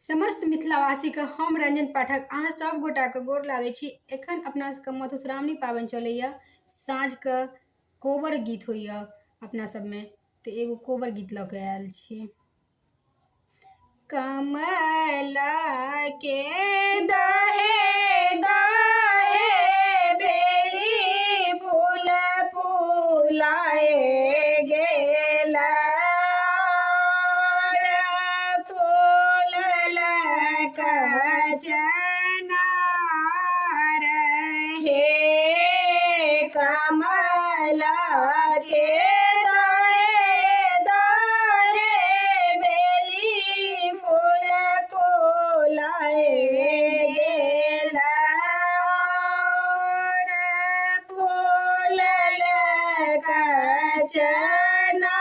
समस्त मिथिलावासी के हम रंजन पाठक अहाँ सब गोटा के गोर लागै छी। एखन अपना सबके मधुश्रावणी पाबनि चलैया। साँझ के कोबर गीत होइया अपना सब में, तो एगो कोबर गीत लऽ के आयल छी। कमल के दहे दहे बेली फूल फूलाए गेला, फूल चनार हे कमल के दहे दहे बेली फूल फूलाए गेला, फूल चनार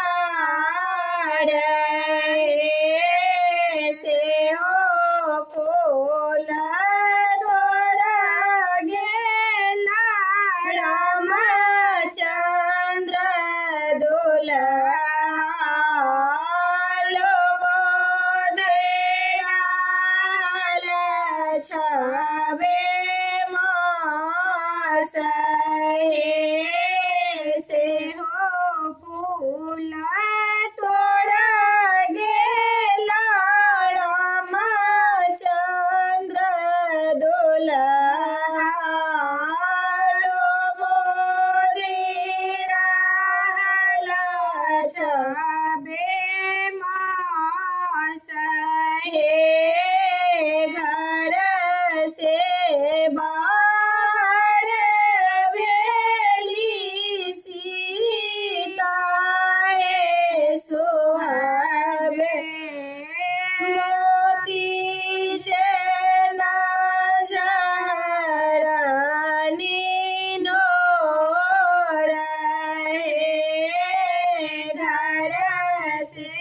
से हो फूल तोड़ा गेला, रामचंद्र दुलालो बोधेराल छबे मास से हो फूल तोड़ा गेला, रामचंद्र दुलालो बोधेराल छबे मास हे घर से बाहर भेली सीता हे सोहावे मोती जना झरनी नोरा हे घर से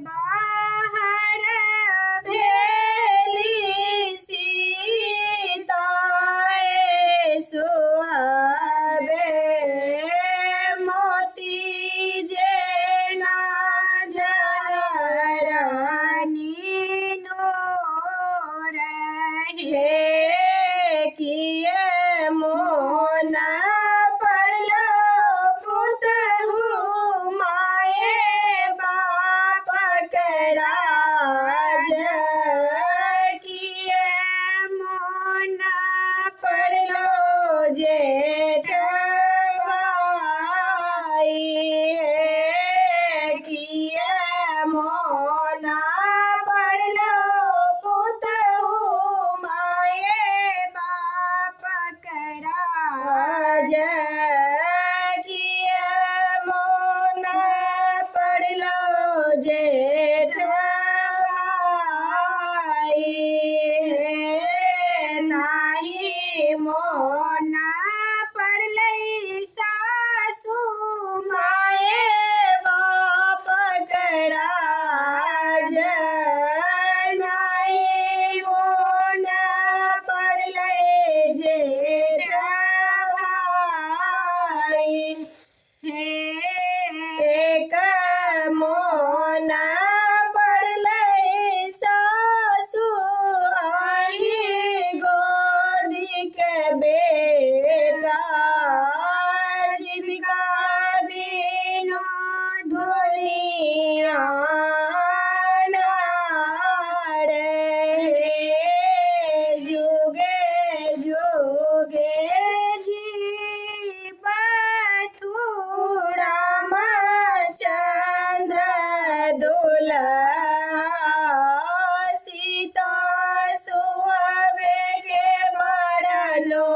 बाहर भेली सीता हे सोहावे मोती जना झरनी नोरा हे किए मोना पड़लो पुतहु माए बाप कराज, किए मोना पड़लो जेठ भाई हे किए मोना पड़लो पुतहु माए बाप कराज, किए मोना पड़लो जेठ भाई हे नाही मोना पड़लै सासु माए बाप कराज, नाही मोना पड़लै जेठ भाई हे एक मोना पड़लै सासु आई गोदी के बेटा, जिनका बिना दुनिया नार हे जुगे जुगे जीवतु रामचंद्र दुल्हा, सीता सुहावे के बड़नो